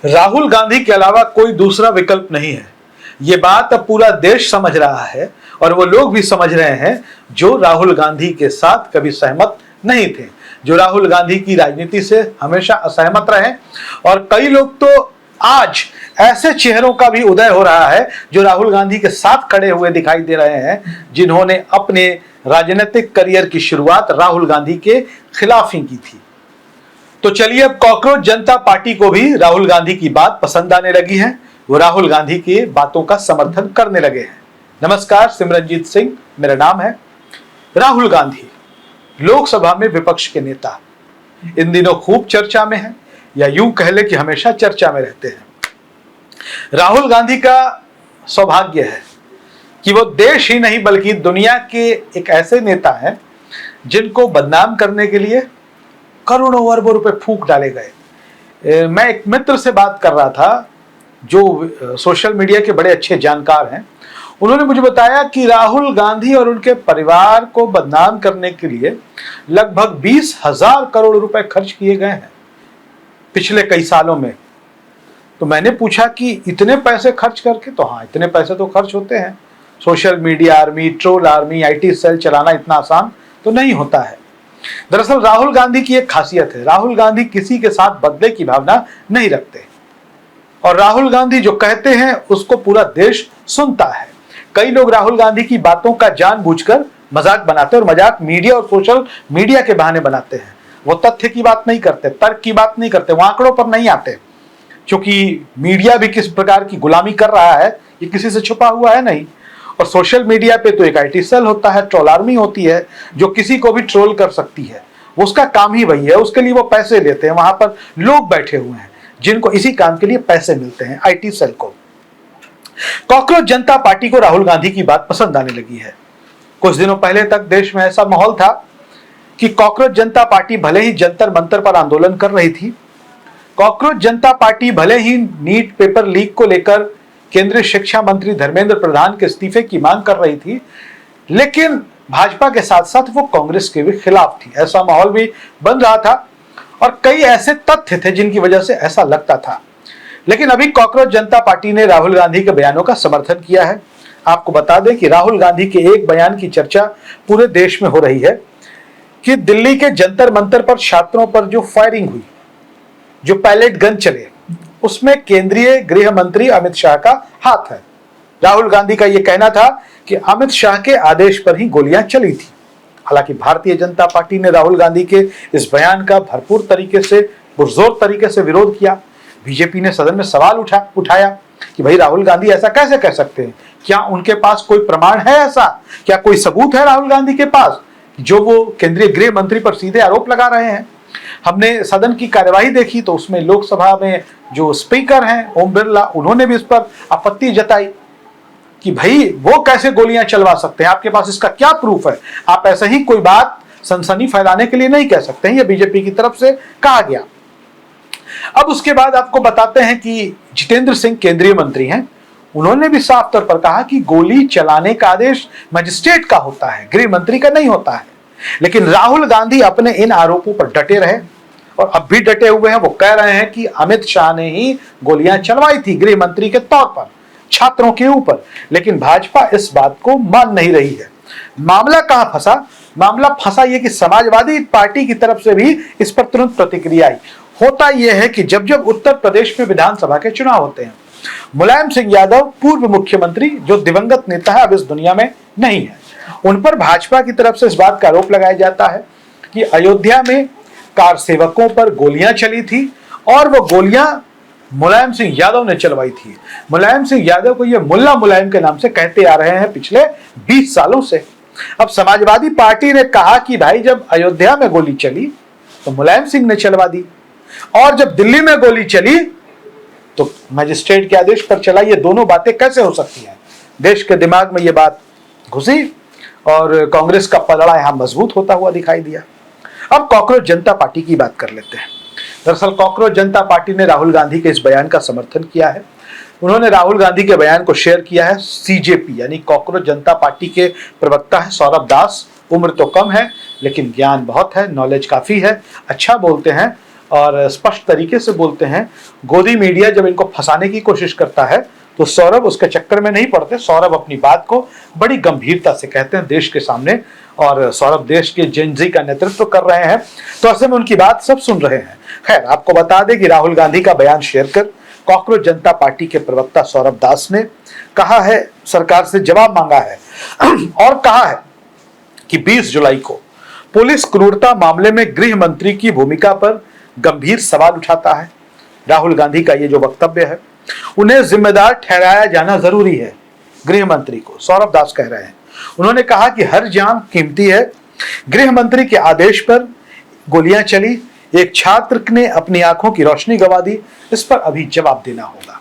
राहुल गांधी के अलावा कोई दूसरा विकल्प नहीं है। ये बात अब पूरा देश समझ रहा है और वो लोग भी समझ रहे हैं जो राहुल गांधी के साथ कभी सहमत नहीं थे, जो राहुल गांधी की राजनीति से हमेशा असहमत रहे। और कई लोग तो आज ऐसे चेहरों का भी उदय हो रहा है जो राहुल गांधी के साथ खड़े हुए दिखाई दे रहे हैं, जिन्होंने अपने राजनीतिक करियर की शुरुआत राहुल गांधी के खिलाफ ही की थी। तो चलिए, अब कॉकरोच जनता पार्टी को भी राहुल गांधी की बात पसंद आने लगी है। वो राहुल गांधी की बातों का समर्थन करने लगे हैं। नमस्कार, सिमरनजीत सिंह मेरा नाम है। राहुल गांधी लोकसभा में विपक्ष के नेता इन दिनों खूब चर्चा में है, या यूं कह ले कि हमेशा चर्चा में रहते हैं। राहुल गांधी का सौभाग्य है कि वो देश ही नहीं बल्कि दुनिया के एक ऐसे नेता हैं जिनको बदनाम करने के लिए करोड़ों अरबों रुपए फूंक डाले गए। मैं एक मित्र से बात कर रहा था जो सोशल मीडिया के बड़े अच्छे जानकार हैं। उन्होंने मुझे बताया कि राहुल गांधी और उनके परिवार को बदनाम करने के लिए लगभग 20,000 करोड़ रुपए खर्च किए गए हैं पिछले कई सालों में। तो मैंने पूछा कि इतने पैसे खर्च करके? तो हाँ, इतने पैसे तो खर्च होते हैं। Social media army, troll army, IT cell चलाना इतना आसान तो नहीं होता है। दरअसल राहुल गांधी की एक खासियत है, राहुल गांधी किसी के साथ बदले की भावना नहीं रखते और राहुल गांधी जो कहते हैं उसको पूरा देश सुनता है। कई लोग राहुल गांधी की बातों का जानबूझकर मजाक बनाते हैं और मजाक मीडिया और सोशल मीडिया के बहाने बनाते हैं। वो तथ्य की बात नहीं करते, तर्क की बात नहीं करते, वो आंकड़ों पर नहीं आते, क्योंकि मीडिया भी किस प्रकार की गुलामी कर रहा है ये किसी से छुपा हुआ है नहीं। और सोशल मीडिया पे तो एक IT सेल होता है, ट्रोल आर्मी होती है जो किसी को भी ट्रोल कर सकती है। उसका काम ही वही है, उसके लिए वो पैसे लेते हैं। वहां पर लोग बैठे हुए हैं जिनको इसी काम के लिए पैसे मिलते हैं, IT सेल को। कॉकरोच जनता पार्टी को राहुल गांधी की बात पसंद आने लगी है। कुछ दिनों पहले तक देश में ऐसा माहौल था कि कॉकरोच जनता पार्टी भले ही जंतर मंतर पर आंदोलन कर रही थी, कॉकरोच जनता पार्टी भले ही नीट पेपर लीक को लेकर केंद्रीय शिक्षा मंत्री धर्मेंद्र प्रधान के इस्तीफे की मांग कर रही थी, लेकिन भाजपा के साथ साथ वो कांग्रेस के भी खिलाफ थी। ऐसा माहौल भी बन रहा था और कई ऐसे तथ्य थे जिनकी वजह से ऐसा लगता था। लेकिन अभी कॉकरोच जनता पार्टी ने राहुल गांधी के बयानों का समर्थन किया है। आपको बता दें कि राहुल गांधी के एक बयान की चर्चा पूरे देश में हो रही है कि दिल्ली के जंतर मंतर पर छात्रों पर जो फायरिंग हुई, जो पैलेट गन चले, उसमें केंद्रीय गृह मंत्री अमित शाह का हाथ है। राहुल गांधी का यह कहना था कि अमित शाह के आदेश पर ही गोलियां चली थी। हालांकि भारतीय जनता पार्टी ने राहुल गांधी के इस बयान का भरपूर तरीके से, पुरजोर तरीके से विरोध किया। बीजेपी ने सदन में सवाल उठाया कि भाई राहुल गांधी ऐसा कैसे कह सकते हैं? क्या उनके पास कोई प्रमाण है ऐसा? क्या कोई सबूत है राहुल गांधी के पास जो वो केंद्रीय गृह मंत्री पर सीधे आरोप लगा रहे हैं? हमने सदन की कार्यवाही देखी तो उसमें लोकसभा में जो स्पीकर हैं ओम बिरला, उन्होंने भी इस पर आपत्ति जताई कि भाई वो कैसे गोलियां चलवा सकते हैं, आपके पास इसका क्या प्रूफ है? आप ऐसे ही कोई बात सनसनी फैलाने के लिए नहीं कह सकते हैं। यह बीजेपी की तरफ से कहा गया। अब उसके बाद आपको बताते हैं कि जितेंद्र सिंह केंद्रीय मंत्री हैं, उन्होंने भी साफ तौर पर कहा कि गोली चलाने का आदेश मजिस्ट्रेट का होता है, गृह मंत्री का नहीं होता है। लेकिन राहुल गांधी अपने इन आरोपों पर डटे रहे और अब भी डटे हुए हैं। वो कह रहे हैं कि अमित शाह ने ही गोलियां चलवाई थी गृह मंत्री के तौर पर छात्रों के ऊपर। लेकिन भाजपा इस बात को मान नहीं रही है। मामला कहां फंसा? मामला फंसा यह कि समाजवादी पार्टी की तरफ से भी इस पर तुरंत प्रतिक्रिया आई। होता यह है कि जब जब उत्तर प्रदेश में विधानसभा के चुनाव होते हैं, मुलायम सिंह यादव पूर्व मुख्यमंत्री जो दिवंगत नेता है, अब इस दुनिया में नहीं है, उन पर भाजपा की तरफ से इस बात का आरोप लगाया जाता है कि अयोध्या में कार सेवकों पर गोलियां चली थी और वो गोलियां मुलायम सिंह यादव ने चलवाई थी। मुलायम सिंह यादव को ये मुल्ला मुलायम के नाम से कहते आ रहे हैं पिछले 20 सालों से। अब समाजवादी पार्टी ने कहा कि भाई जब अयोध्या में गोली चली तो मुलायम सिंह ने चलवा दी, और जब दिल्ली में गोली चली तो मजिस्ट्रेट के आदेश पर चला। ये दोनों बातें कैसे हो सकती हैं? देश के दिमाग में ये बात घुसी और कांग्रेस का पलड़ा यहां मजबूत होता हुआ दिखाई दिया। अब कॉकरोच जनता पार्टी की बात कर लेते हैं। दरअसल कॉकरोच जनता पार्टी ने राहुल गांधी के इस बयान का समर्थन किया है। उन्होंने राहुल गांधी के बयान को शेयर किया है CJP यानी कॉकरोच जनता पार्टी के प्रवक्ता है सौरभ दास। उम्र तो कम है लेकिन ज्ञान बहुत है, नॉलेज काफी है, अच्छा बोलते हैं और स्पष्ट तरीके से बोलते हैं। गोदी मीडिया जब इनको फंसाने की कोशिश करता है तो सौरभ उसके चक्कर में नहीं पड़ते। सौरभ अपनी बात को बड़ी गंभीरता से कहते हैं देश के सामने, और सौरभ देश के जेनजी का नेतृत्व कर रहे हैं, तो ऐसे में उनकी बात सब सुन रहे हैं। खैर, आपको बता दें कि राहुल गांधी का बयान शेयर कर कॉकरोच जनता पार्टी के प्रवक्ता सौरभ दास ने कहा है, सरकार से जवाब मांगा है और कहा है कि 20 जुलाई को पुलिस क्रूरता मामले में गृह मंत्री की भूमिका पर गंभीर सवाल उठाता है। राहुल गांधी का ये जो वक्तव्य है, उन्हें जिम्मेदार ठहराया जाना जरूरी है। गृह मंत्री को सौरभ दास कह रहे हैं। उन्होंने कहा कि हर जान कीमती है। गृह मंत्री के आदेश पर गोलियां चली, एक छात्र ने अपनी आंखों की रोशनी गंवा दी, इस पर अभी जवाब देना होगा।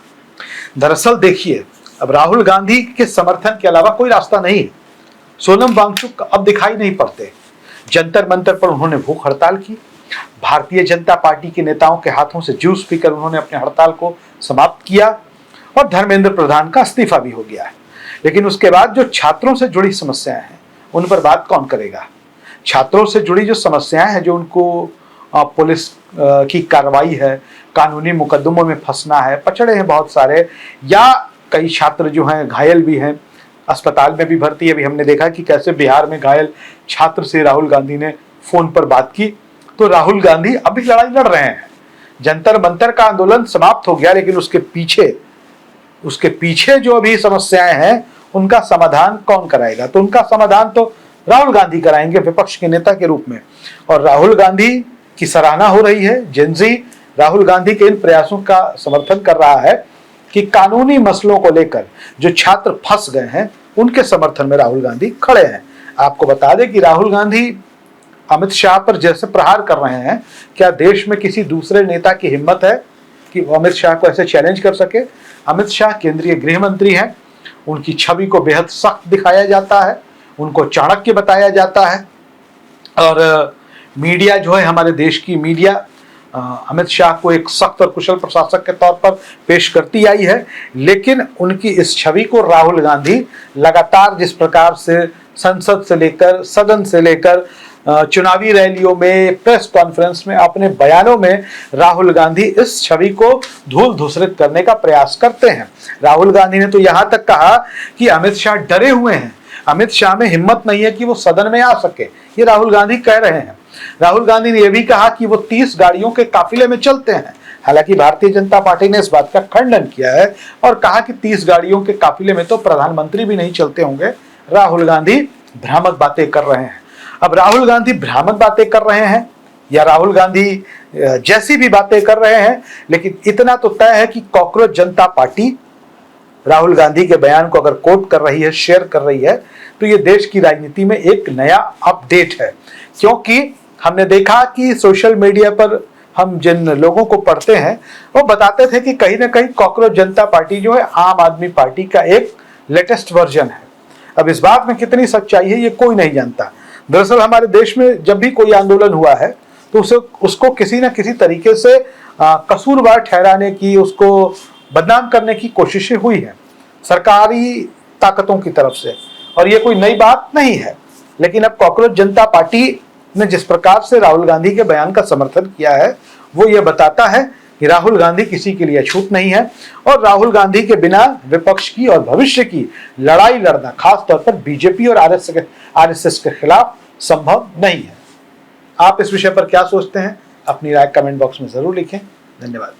दरअसल देखिए, अब राहुल गांधी के समर्थन के अलावा कोई रास्ता नहीं है। सोनम वांगचुक अब दिखाई नहीं पड़ते। जंतर मंतर पर उन्होंने भूख हड़ताल की। भारतीय जनता पार्टी के नेताओं के हाथों से जूस पीकर उन्होंने अपने हड़ताल को समाप्त किया और धर्मेंद्र प्रधान का इस्तीफा भी हो गया है। लेकिन उसके बाद जो छात्रों से जुड़ी समस्याएं हैं, उन पर बात कौन करेगा? छात्रों से जुड़ी जो समस्याएं हैं, जो उनको पुलिस की कार्रवाई है, कानूनी मुकदमों में फंसना है, पछड़े हैं बहुत सारे, या कई छात्र जो हैं घायल भी हैं, अस्पताल में भी भर्ती है। अभी हमने देखा कि कैसे बिहार में घायल छात्र से राहुल गांधी ने फोन पर बात की। तो राहुल गांधी अभी लड़ाई लड़ रहे हैं। जंतर मंतर का आंदोलन समाप्त हो गया, लेकिन उसके पीछे जो अभी समस्याएं हैं, उनका समाधान कौन कराएगा? तो उनका समाधान तो राहुल गांधी कराएंगे विपक्ष के नेता के रूप में। और राहुल गांधी की सराहना हो रही है। जेनजी राहुल गांधी के इन प्रयासों का समर्थन कर रहा है कि कानूनी मसलों को लेकर जो छात्र फंस गए हैं, उनके समर्थन में राहुल गांधी खड़े हैं। आपको बता दें कि राहुल गांधी अमित शाह पर जैसे प्रहार कर रहे हैं, क्या देश में किसी दूसरे नेता की हिम्मत है कि वो अमित शाह को ऐसे चैलेंज कर सके? अमित शाह केंद्रीय गृह मंत्री हैं, उनकी छवि को बेहद सख्त दिखाया जाता है, उनको चाणक्य बताया जाता है, और मीडिया जो है, हमारे देश की मीडिया अमित शाह को एक सख्त और कुशल प्रशासक के तौर पर पेश करती आई है। लेकिन उनकी इस छवि को राहुल गांधी लगातार जिस प्रकार से संसद से लेकर, सदन से लेकर, चुनावी रैलियों में, प्रेस कॉन्फ्रेंस में, अपने बयानों में राहुल गांधी इस छवि को धूल धूसरित करने का प्रयास करते हैं। राहुल गांधी ने तो यहां तक कहा कि अमित शाह डरे हुए हैं, अमित शाह में हिम्मत नहीं है कि वो सदन में आ सके। ये राहुल गांधी कह रहे हैं। राहुल गांधी ने यह भी कहा कि वो 30 गाड़ियों के काफिले में चलते हैं। हालांकि भारतीय जनता पार्टी ने इस बात का खंडन किया है और कहा कि 30 गाड़ियों के काफिले में तो प्रधानमंत्री भी नहीं चलते होंगे। राहुल गांधी भ्रामक बातें कर रहे हैं। अब राहुल गांधी भ्रामक बातें कर रहे हैं या राहुल गांधी जैसी भी बातें कर रहे हैं, लेकिन इतना तो तय है कि कॉकरोच जनता पार्टी राहुल गांधी के बयान को अगर कोट कर रही है, शेयर कर रही है, तो ये देश की राजनीति में एक नया अपडेट है। क्योंकि हमने देखा कि सोशल मीडिया पर हम जिन लोगों को पढ़ते हैं, वो बताते थे कि कहीं ना कहीं कॉकरोच जनता पार्टी जो है आम आदमी पार्टी का एक लेटेस्ट वर्जन है। अब इस बात में कितनी सच्चाई है, ये कोई नहीं जानता। दरअसल हमारे देश में जब भी कोई आंदोलन हुआ है, तो उसको किसी न किसी तरीके से कसूरवार ठहराने की, उसको बदनाम करने की कोशिशें हुई हैं सरकारी ताकतों की तरफ से, और ये कोई नई बात नहीं है। लेकिन अब कॉकरोच जनता पार्टी ने जिस प्रकार से राहुल गांधी के बयान का समर्थन किया है, वो ये बताता है कि राहुल गांधी किसी के लिए अछूत नहीं है, और राहुल गांधी के बिना विपक्ष की और भविष्य की लड़ाई लड़ना, खासतौर पर बीजेपी और आरएसएस के खिलाफ, संभव नहीं है। आप इस विषय पर क्या सोचते हैं? अपनी राय कमेंट बॉक्स में जरूर लिखें। धन्यवाद।